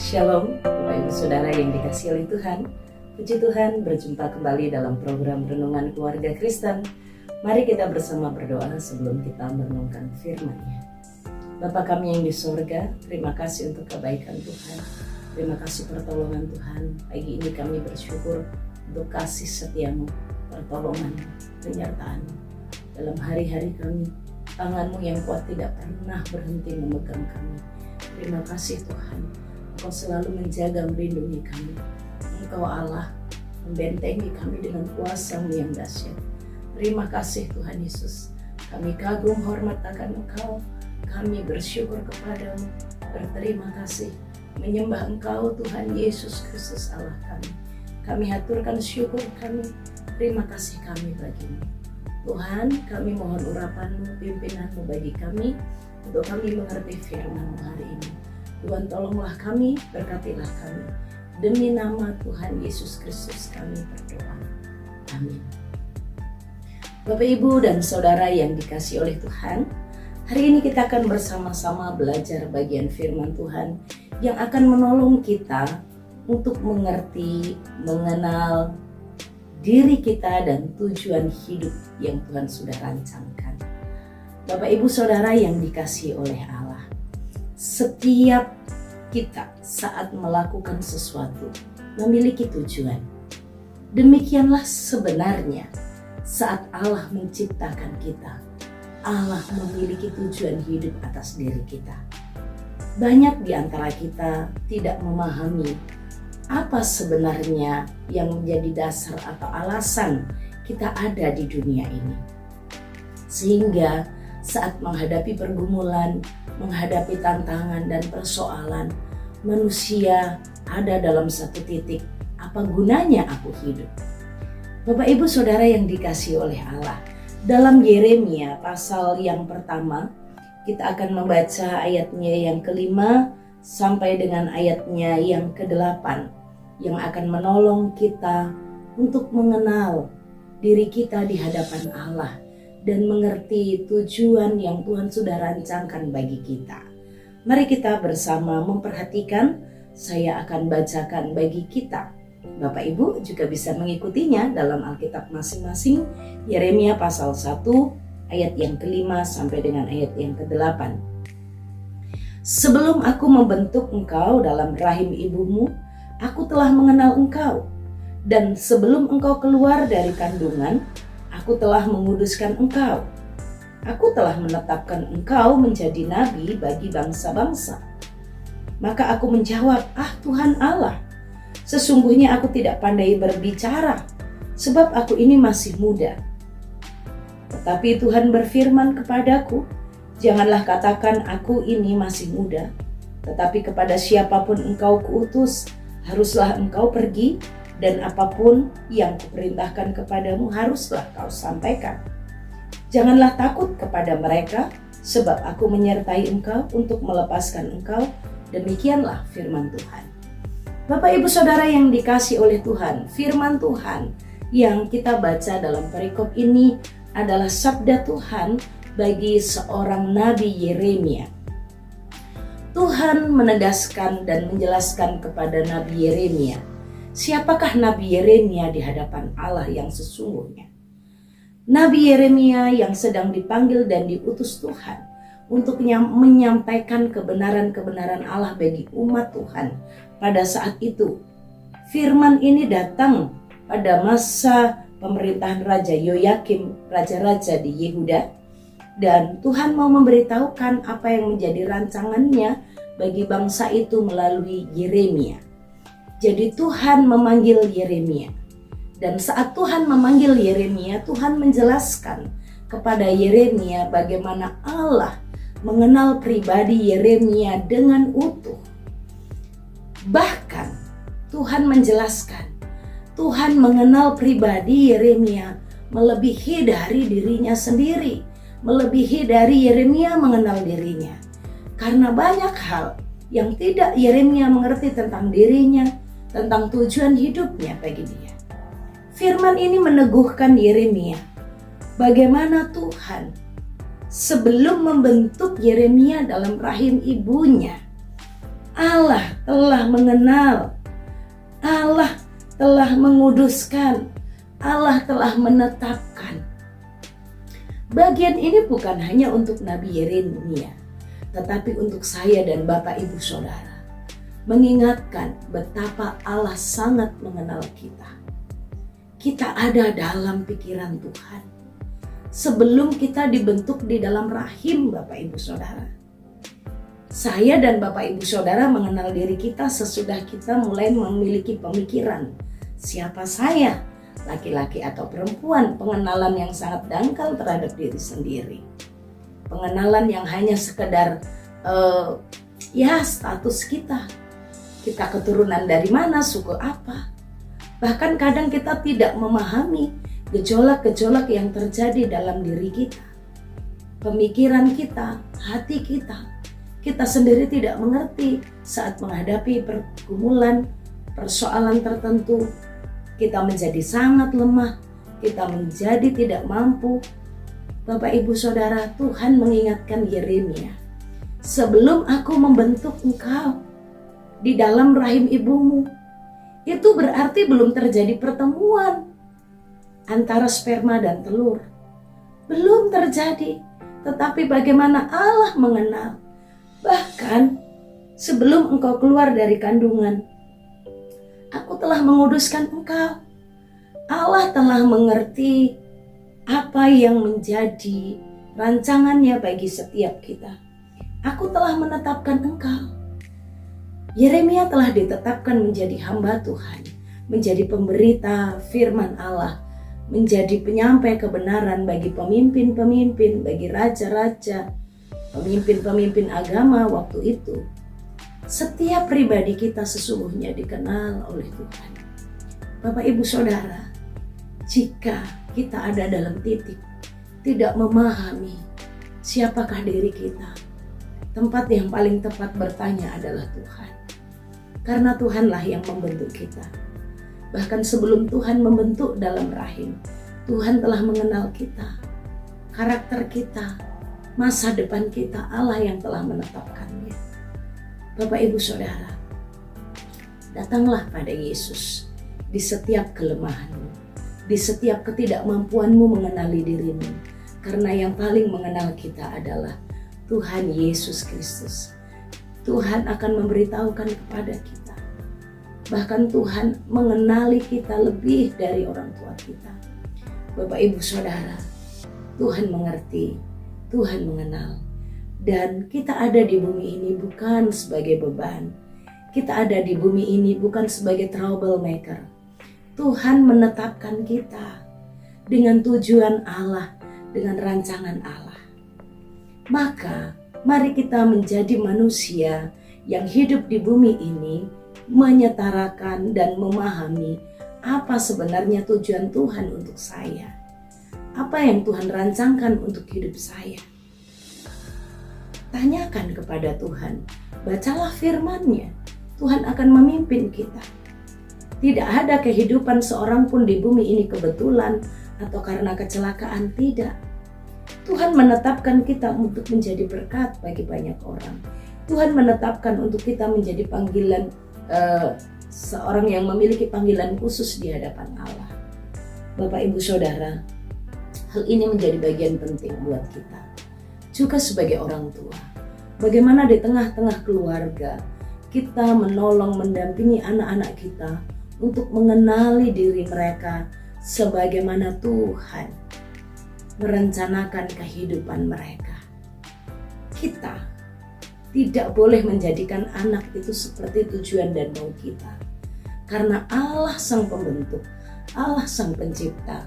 Shalom, Bapak Ibu Saudara yang dikasihi oleh Tuhan. Puji Tuhan, berjumpa kembali dalam program Renungan Keluarga Kristen. Mari kita bersama berdoa sebelum kita merenungkan firman-Nya. Bapa kami yang di sorga, terima kasih untuk kebaikan Tuhan. Terima kasih pertolongan Tuhan. Pagi ini kami bersyukur untuk kasih setiamu, pertolongan, penyertaan-Mu. Dalam hari-hari kami, tangan-Mu yang kuat tidak pernah berhenti memegang kami. Terima kasih Tuhan. Engkau selalu menjaga, melindungi kami. Engkau Allah membentengi kami dengan kuasa-Mu yang dahsyat. Terima kasih Tuhan Yesus. Kami kagum hormat akan Engkau. Kami bersyukur kepadamu. Berterima kasih. Menyembah Engkau Tuhan Yesus Kristus Allah kami. Kami haturkan syukur kami. Terima kasih kami bagimu. Tuhan, kami mohon urapan-Mu, pimpinan-Mu bagi kami. Untuk kami mengerti firman-Mu hari ini. Tuhan tolonglah kami, berkatilah kami. Demi nama Tuhan Yesus Kristus kami berdoa. Amin. Bapak, Ibu, dan Saudara yang dikasihi oleh Tuhan, hari ini kita akan bersama-sama belajar bagian firman Tuhan yang akan menolong kita untuk mengerti, mengenal diri kita dan tujuan hidup yang Tuhan sudah rancangkan. Bapak, Ibu, Saudara yang dikasihi oleh Allah, setiap kita saat melakukan sesuatu memiliki tujuan. Demikianlah sebenarnya saat Allah menciptakan kita. Allah memiliki tujuan hidup atas diri kita. Banyak di antara kita tidak memahami apa sebenarnya yang menjadi dasar atau alasan kita ada di dunia ini. Sehingga saat menghadapi pergumulan, menghadapi tantangan dan persoalan, manusia ada dalam satu titik, apa gunanya aku hidup? Bapak, Ibu, Saudara yang dikasihi oleh Allah, dalam Yeremia pasal yang pertama, kita akan membaca ayatnya yang ke-5 sampai dengan ayatnya yang ke-8 yang akan menolong kita untuk mengenal diri kita di hadapan Allah dan mengerti tujuan yang Tuhan sudah rancangkan bagi kita. Mari kita bersama memperhatikan, saya akan bacakan bagi kita. Bapak Ibu juga bisa mengikutinya dalam Alkitab masing-masing. Yeremia pasal 1 ayat yang ke-5 sampai dengan ayat yang ke-8. Sebelum aku membentuk engkau dalam rahim ibumu, aku telah mengenal engkau. Dan sebelum engkau keluar dari kandungan, aku telah menguduskan engkau. Aku telah menetapkan engkau menjadi nabi bagi bangsa-bangsa. Maka aku menjawab, Tuhan Allah, sesungguhnya aku tidak pandai berbicara, sebab aku ini masih muda. Tetapi Tuhan berfirman kepadaku, janganlah katakan aku ini masih muda, tetapi kepada siapapun engkau kuutus, haruslah engkau pergi, dan apapun yang kuperintahkan kepadamu haruslah kau sampaikan. Janganlah takut kepada mereka, sebab aku menyertai engkau untuk melepaskan engkau. Demikianlah firman Tuhan. Bapak, Ibu, Saudara yang dikasihi oleh Tuhan, firman Tuhan yang kita baca dalam perikop ini adalah sabda Tuhan bagi seorang Nabi Yeremia. Tuhan menegaskan dan menjelaskan kepada Nabi Yeremia, siapakah Nabi Yeremia di hadapan Allah yang sesungguhnya? Nabi Yeremia yang sedang dipanggil dan diutus Tuhan untuk menyampaikan kebenaran-kebenaran Allah bagi umat Tuhan pada saat itu. Firman ini datang pada masa pemerintahan Raja Yoyakim, raja-raja di Yehuda, dan Tuhan mau memberitahukan apa yang menjadi rancangannya bagi bangsa itu melalui Yeremia. Jadi Tuhan memanggil Yeremia. Dan saat Tuhan memanggil Yeremia, Tuhan menjelaskan kepada Yeremia bagaimana Allah mengenal pribadi Yeremia dengan utuh. Bahkan Tuhan menjelaskan, Tuhan mengenal pribadi Yeremia melebihi dari dirinya sendiri, melebihi dari Yeremia mengenal dirinya. Karena banyak hal yang tidak Yeremia mengerti tentang dirinya, tentang tujuan hidupnya bagi dia. Firman ini meneguhkan Yeremia bagaimana Tuhan sebelum membentuk Yeremia dalam rahim ibunya, Allah telah mengenal, Allah telah menguduskan, Allah telah menetapkan. Bagian ini bukan hanya untuk Nabi Yeremia, tetapi untuk saya dan Bapak Ibu Saudara. Mengingatkan betapa Allah sangat mengenal kita. Kita ada dalam pikiran Tuhan. Sebelum kita dibentuk di dalam rahim Bapak Ibu Saudara. Saya dan Bapak Ibu Saudara mengenal diri kita sesudah kita mulai memiliki pemikiran. Siapa saya? Laki-laki atau perempuan? Pengenalan yang sangat dangkal terhadap diri sendiri. Pengenalan yang hanya sekedar status kita. Kita keturunan dari mana, suku apa. Bahkan kadang kita tidak memahami gejolak-gejolak yang terjadi dalam diri kita. Pemikiran kita, hati kita. Kita sendiri tidak mengerti saat menghadapi pergumulan, persoalan tertentu. Kita menjadi sangat lemah, kita menjadi tidak mampu. Bapak Ibu Saudara, Tuhan mengingatkan Yeremia, sebelum aku membentuk engkau di dalam rahim ibumu, itu berarti belum terjadi pertemuan antara sperma dan telur. Belum terjadi, tetapi bagaimana Allah mengenal. Bahkan sebelum engkau keluar dari kandungan, aku telah menguduskan engkau. Allah telah mengerti apa yang menjadi rancangannya bagi setiap kita. Aku telah menetapkan engkau. Yeremia telah ditetapkan menjadi hamba Tuhan, menjadi pemberita firman Allah, menjadi penyampai kebenaran bagi pemimpin-pemimpin, bagi raja-raja, pemimpin-pemimpin agama waktu itu. Setiap pribadi kita sesungguhnya dikenal oleh Tuhan. Bapak Ibu Saudara, jika kita ada dalam titik tidak memahami siapakah diri kita, tempat yang paling tepat bertanya adalah Tuhan. Karena Tuhanlah yang membentuk kita. Bahkan sebelum Tuhan membentuk dalam rahim, Tuhan telah mengenal kita, karakter kita, masa depan kita. Allah yang telah menetapkannya. Bapak Ibu Saudara, datanglah pada Yesus di setiap kelemahanmu, di setiap ketidakmampuanmu mengenali dirimu. Karena yang paling mengenal kita adalah Tuhan Yesus Kristus. Tuhan akan memberitahukan kepada kita. Bahkan Tuhan mengenali kita lebih dari orang tua kita. Bapak Ibu Saudara, Tuhan mengerti, Tuhan mengenal. Dan kita ada di bumi ini bukan sebagai beban. Kita ada di bumi ini bukan sebagai troublemaker. Tuhan menetapkan kita dengan tujuan Allah, dengan rancangan Allah. Maka mari kita menjadi manusia yang hidup di bumi ini, menyetarakan dan memahami apa sebenarnya tujuan Tuhan untuk saya. Apa yang Tuhan rancangkan untuk hidup saya. Tanyakan kepada Tuhan, bacalah firman-Nya. Tuhan akan memimpin kita. Tidak ada kehidupan seorang pun di bumi ini kebetulan atau karena kecelakaan, tidak. Tuhan menetapkan kita untuk menjadi berkat bagi banyak orang. Tuhan menetapkan untuk kita menjadi panggilan seorang yang memiliki panggilan khusus di hadapan Allah. Bapak Ibu Saudara, hal ini menjadi bagian penting buat kita. Juga sebagai orang tua, bagaimana di tengah-tengah keluarga kita menolong, mendampingi anak-anak kita untuk mengenali diri mereka sebagaimana Tuhan merencanakan kehidupan mereka. Kita tidak boleh menjadikan anak itu seperti tujuan dan mau kita. Karena Allah sang pembentuk, Allah sang pencipta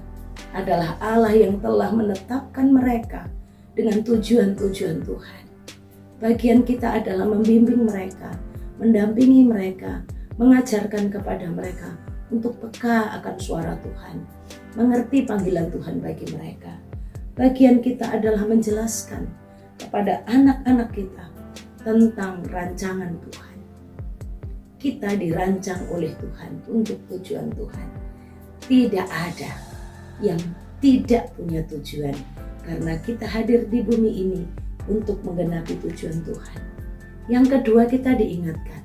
adalah Allah yang telah menetapkan mereka dengan tujuan-tujuan Tuhan. Bagian kita adalah membimbing mereka, mendampingi mereka, mengajarkan kepada mereka untuk peka akan suara Tuhan, mengerti panggilan Tuhan bagi mereka. Bagian kita adalah menjelaskan kepada anak-anak kita tentang rancangan Tuhan. Kita dirancang oleh Tuhan untuk tujuan Tuhan. Tidak ada yang tidak punya tujuan, karena kita hadir di bumi ini untuk menggenapi tujuan Tuhan. Yang kedua, kita diingatkan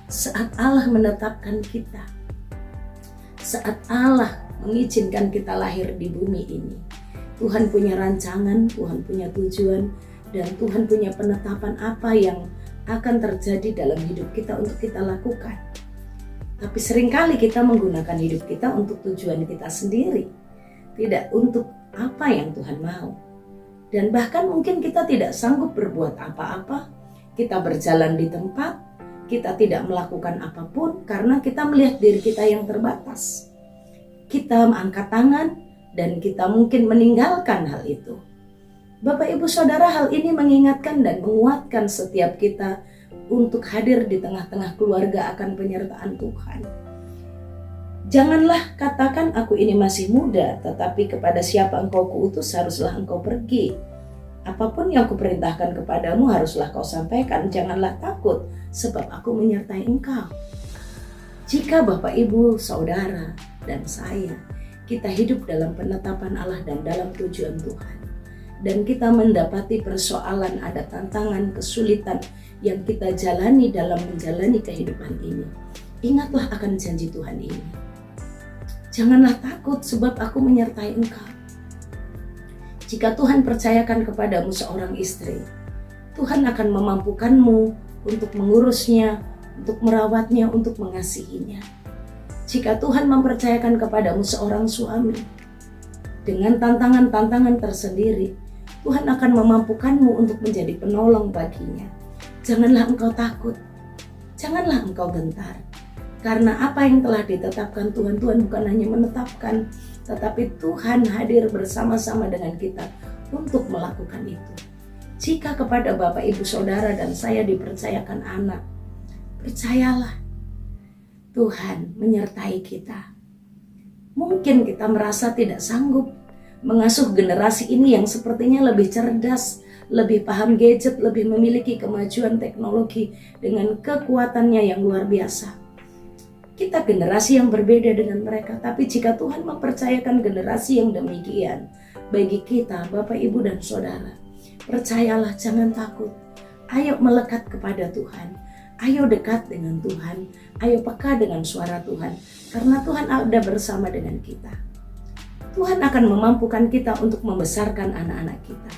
saat Allah menetapkan kita, saat Allah mengizinkan kita lahir di bumi ini, Tuhan punya rancangan, Tuhan punya tujuan, dan Tuhan punya penetapan apa yang akan terjadi dalam hidup kita untuk kita lakukan. Tapi seringkali kita menggunakan hidup kita untuk tujuan kita sendiri, tidak untuk apa yang Tuhan mau. Dan bahkan mungkin kita tidak sanggup berbuat apa-apa, kita berjalan di tempat, kita tidak melakukan apapun karena kita melihat diri kita yang terbatas. Kita angkat tangan dan kita mungkin meninggalkan hal itu. Bapak, Ibu, Saudara, hal ini mengingatkan dan menguatkan setiap kita untuk hadir di tengah-tengah keluarga akan penyertaan Tuhan. Janganlah katakan aku ini masih muda, tetapi kepada siapa engkau kuutus haruslah engkau pergi. Apapun yang kuperintahkan kepadamu haruslah kau sampaikan. Janganlah takut, sebab aku menyertai engkau. Jika Bapak, Ibu, Saudara, dan saya, kita hidup dalam penetapan Allah dan dalam tujuan Tuhan, dan kita mendapati persoalan, ada tantangan, kesulitan yang kita jalani dalam menjalani kehidupan ini, ingatlah akan janji Tuhan ini. Janganlah takut, sebab aku menyertai engkau. Jika Tuhan percayakan kepadamu seorang istri, Tuhan akan memampukanmu untuk mengurusnya, untuk merawatnya, untuk mengasihinya. Jika Tuhan mempercayakan kepadamu seorang suami, dengan tantangan-tantangan tersendiri, Tuhan akan memampukanmu untuk menjadi penolong baginya. Janganlah engkau takut, janganlah engkau gentar. Karena apa yang telah ditetapkan Tuhan, Tuhan bukan hanya menetapkan, tetapi Tuhan hadir bersama-sama dengan kita untuk melakukan itu. Jika kepada Bapak, Ibu, Saudara, dan saya dipercayakan anak, percayalah, Tuhan menyertai kita. Mungkin kita merasa tidak sanggup mengasuh generasi ini yang sepertinya lebih cerdas, lebih paham gadget, lebih memiliki kemajuan teknologi dengan kekuatannya yang luar biasa. Kita generasi yang berbeda dengan mereka, tapi jika Tuhan mempercayakan generasi yang demikian bagi kita, Bapak, Ibu, dan Saudara, percayalah, jangan takut. Ayo melekat kepada Tuhan, ayo dekat dengan Tuhan, ayo peka dengan suara Tuhan, karena Tuhan ada bersama dengan kita. Tuhan akan memampukan kita untuk membesarkan anak-anak kita.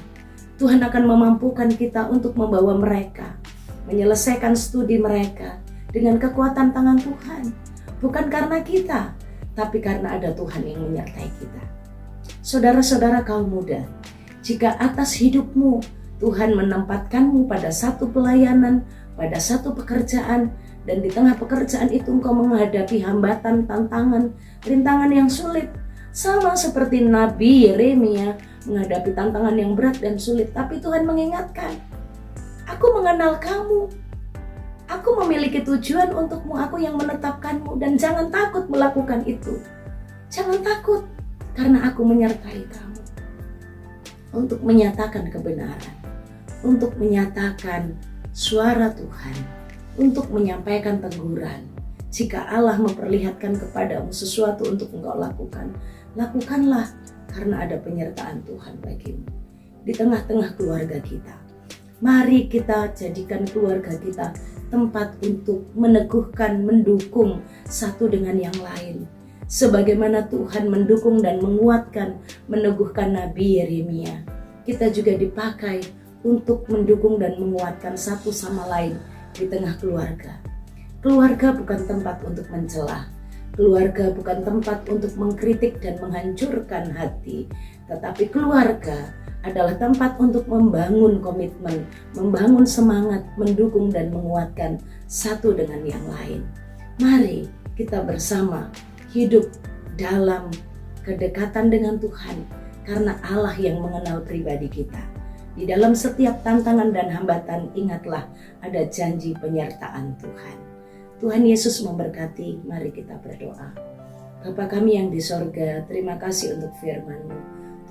Tuhan akan memampukan kita untuk membawa mereka menyelesaikan studi mereka dengan kekuatan tangan Tuhan. Bukan karena kita, tapi karena ada Tuhan yang menyertai kita. Saudara-saudara kaum muda, jika atas hidupmu Tuhan menempatkanmu pada satu pelayanan, pada satu pekerjaan, dan di tengah pekerjaan itu engkau menghadapi hambatan, tantangan, rintangan yang sulit, sama seperti Nabi Yeremia menghadapi tantangan yang berat dan sulit, tapi Tuhan mengingatkan, aku mengenal kamu, aku memiliki tujuan untukmu, aku yang menetapkanmu, dan jangan takut melakukan itu. Jangan takut, karena aku menyertai kamu. Untuk menyatakan kebenaran, untuk menyatakan suara Tuhan, untuk menyampaikan teguran. Jika Allah memperlihatkan kepadamu sesuatu untuk engkau lakukan, lakukanlah, karena ada penyertaan Tuhan bagimu. Di tengah-tengah keluarga kita, mari kita jadikan keluarga kita tempat untuk meneguhkan, mendukung satu dengan yang lain. Sebagaimana Tuhan mendukung dan menguatkan, meneguhkan Nabi Yeremia, kita juga dipakai untuk mendukung dan menguatkan satu sama lain di tengah keluarga. Keluarga bukan tempat untuk mencela, keluarga bukan tempat untuk mengkritik dan menghancurkan hati, tetapi keluarga adalah tempat untuk membangun komitmen, membangun semangat, mendukung dan menguatkan satu dengan yang lain. Mari kita bersama hidup dalam kedekatan dengan Tuhan, karena Allah yang mengenal pribadi kita. Di dalam setiap tantangan dan hambatan, ingatlah ada janji penyertaan Tuhan. Tuhan Yesus memberkati. Mari kita berdoa. Bapa kami yang di sorga, terima kasih untuk firman-Mu.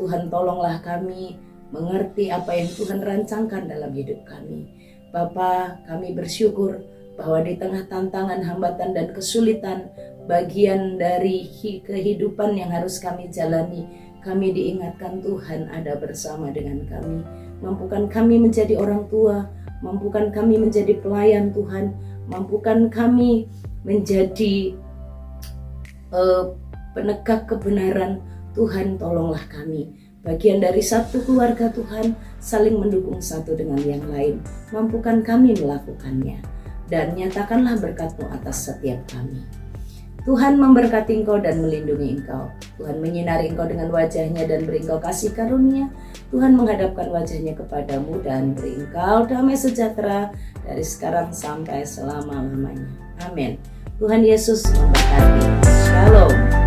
Tuhan, tolonglah kami mengerti apa yang Tuhan rancangkan dalam hidup kami. Bapa, kami bersyukur bahwa di tengah tantangan, hambatan, dan kesulitan, bagian dari kehidupan yang harus kami jalani, kami diingatkan Tuhan ada bersama dengan kami. Mampukan kami menjadi orang tua, mampukan kami menjadi pelayan Tuhan, mampukan kami menjadi penegak kebenaran. Tuhan, tolonglah kami, bagian dari satu keluarga Tuhan, saling mendukung satu dengan yang lain. Mampukan kami melakukannya, dan nyatakanlah berkat-Mu atas setiap kami. Tuhan memberkati engkau dan melindungi engkau. Tuhan menyinari engkau dengan wajah-Nya dan beri engkau kasih karunia. Tuhan menghadapkan wajah-Nya kepadamu dan beri engkau damai sejahtera dari sekarang sampai selama-lamanya. Amin. Tuhan Yesus memberkati. Shalom.